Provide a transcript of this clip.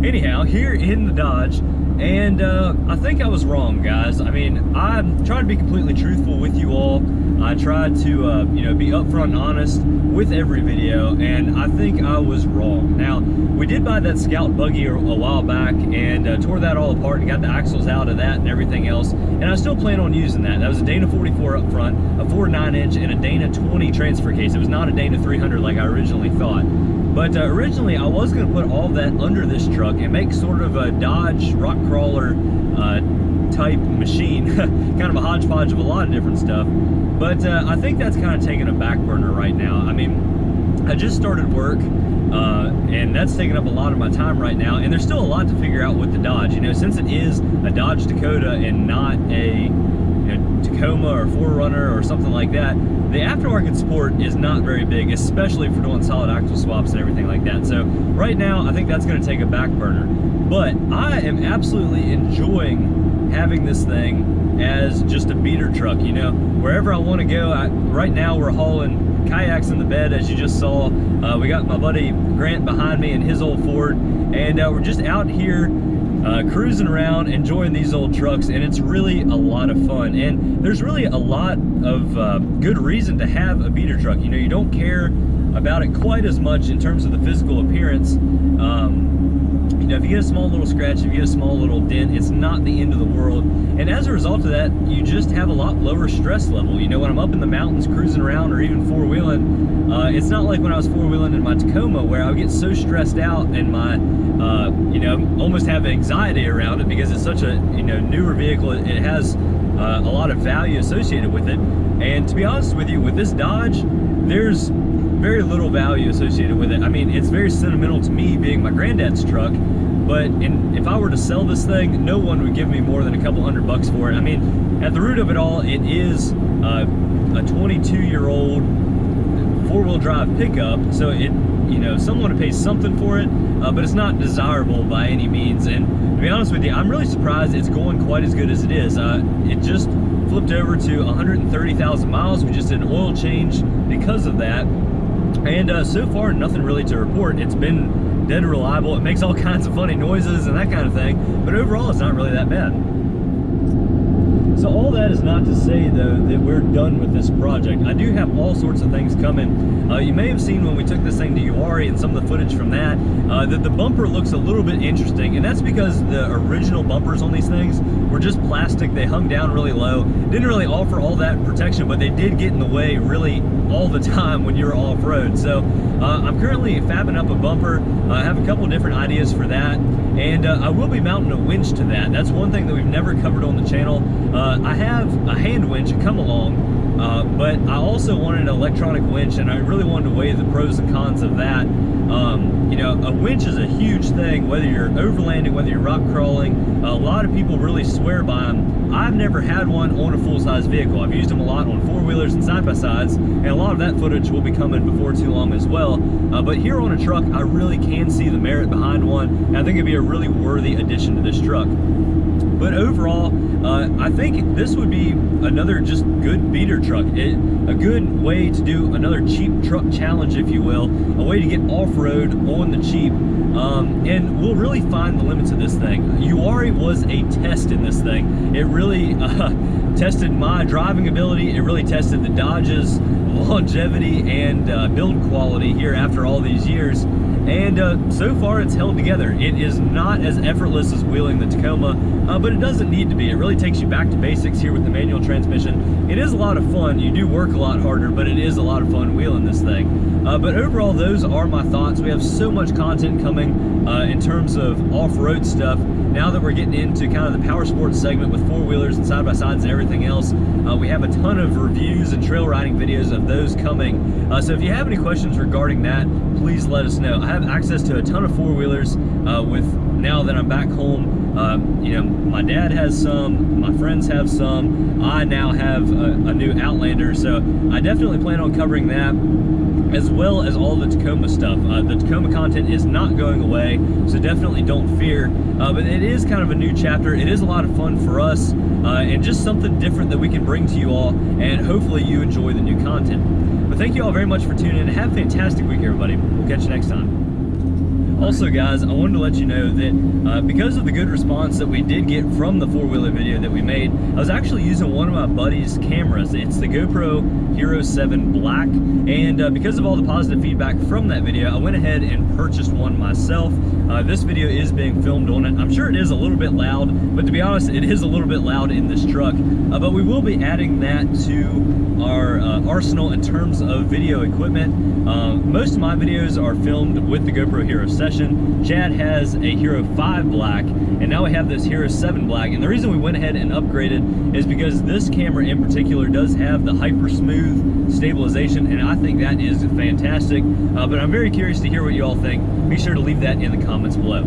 anyhow, here in the Dodge, and I think I was wrong, guys. I mean, I tried to be completely truthful with you all. I tried to, you know, be upfront and honest with every video, and I think I was wrong. Now, we did buy that Scout buggy a while back and tore that all apart and got the axles out of that and everything else, and I still plan on using that. That was a Dana 44 up front, a 4.9-inch, and a Dana 20 transfer case. It was not a Dana 300 like I originally thought. But originally, I was going to put all that under this truck and make sort of a Dodge rock crawler type machine, kind of a hodgepodge of a lot of different stuff. But I think that's kind of taking a back burner right now. I mean, I just started work, and that's taking up a lot of my time right now. And there's still a lot to figure out with the Dodge. You know, since it is a Dodge Dakota and not a Tacoma or 4Runner or something like that, the aftermarket support is not very big, especially for doing solid axle swaps and everything like that. So right now, I think that's going to take a back burner. But I am absolutely enjoying having this thing as just a beater truck. You know, wherever I want to go. Right now, we're hauling kayaks in the bed, as you just saw. We got my buddy Grant behind me in his old Ford, and we're just out here cruising around, enjoying these old trucks, and it's really a lot of fun. And there's really a lot of good reason to have a beater truck. You know, you don't care about it quite as much in terms of the physical appearance. You know, if you get a small little scratch, if you get a small little dent, it's not the end of the world. And as a result of that, you just have a lot lower stress level. You know, when I'm up in the mountains cruising around or even four-wheeling, it's not like when I was four-wheeling in my Tacoma where I would get so stressed out and my, you know, almost have anxiety around it because it's such a, you know, newer vehicle. It has a lot of value associated with it. And to be honest with you, with this Dodge, there's very little value associated with it. I mean, it's very sentimental to me being my granddad's truck, but if I were to sell this thing, no one would give me more than a couple $100 for it. I mean, at the root of it all, it is a 22-year-old four-wheel drive pickup, so it, you know, someone pays something for it, but it's not desirable by any means. And to be honest with you, I'm really surprised it's going quite as good as it is. It just flipped over to 130,000 miles. We just did an oil change because of that. And so far, nothing really to report. It's been dead reliable. It makes all kinds of funny noises and that kind of thing, but overall, it's not really that bad. So all that is not to say, though, that we're done with this project. I do have all sorts of things coming. You may have seen when we took this thing to Uwharrie and some of the footage from that, that the bumper looks a little bit interesting, and that's because the original bumpers on these things were just plastic. They hung down really low, didn't really offer all that protection, but they did get in the way really all the time when you're off-road. So I'm currently fabbing up a bumper. I have a couple different ideas for that, and I will be mounting a winch to that. That's one thing that we've never covered on the channel. I have a hand winch come along, but I also wanted an electronic winch, and I really wanted to weigh the pros and cons of that. You know, a winch is a huge thing, whether you're overlanding, whether you're rock crawling. A lot of people really swear by them. I've never had one on a full-size vehicle. I've used them a lot on four-wheelers and side-by-sides, and a lot of that footage will be coming before too long as well. But here on a truck, I really can see the merit behind one, and I think it'd be a really worthy addition to this truck. But overall, I think this would be another just good beater truck. A good way to do another cheap truck challenge, if you will, a way to get off-road on the cheap. And we'll really find the limits of this thing. Uwharrie was a test in this thing. It really tested my driving ability. It really tested the Dodge's longevity and build quality here after all these years. And so far it's held together. It is not as effortless as wheeling the Tacoma, but it doesn't need to be. It really takes you back to basics here with the manual transmission. It is a lot of fun. You do work a lot harder, but it is a lot of fun wheeling this thing. But overall, those are my thoughts. We have so much content coming in terms of off-road stuff. Now that we're getting into kind of the power sports segment with four-wheelers and side-by-sides and everything else, we have a ton of reviews and trail riding videos of those coming. So if you have any questions regarding that, please let us know. I have access to a ton of four-wheelers with now that I'm back home. You know, my dad has some, my friends have some, I now have a new Outlander, so I definitely plan on covering that, as well as all the Tacoma stuff. The Tacoma content is not going away, so definitely don't fear. But it is kind of a new chapter. It is a lot of fun for us, and just something different that we can bring to you all, and hopefully you enjoy the new content. But thank you all very much for tuning in. Have a fantastic week, everybody. We'll catch you next time. Also, guys, I wanted to let you know that because of the good response that we did get from the four-wheeler video that we made, I was actually using one of my buddy's cameras. It's the GoPro Hero 7 Black, and because of all the positive feedback from that video, I went ahead and purchased one myself. This video is being filmed on it. I'm sure it is a little bit loud, but to be honest, it is a little bit loud in this truck. But we will be adding that to our arsenal in terms of video equipment. Most of my videos are filmed with the GoPro Hero Session. Chad has a Hero 5 Black, and now we have this Hero 7 Black. And the reason we went ahead and upgraded is because this camera in particular does have the hyper smooth stabilization, and I think that is fantastic. But I'm very curious to hear what you all think. Be sure to leave that in the comments below.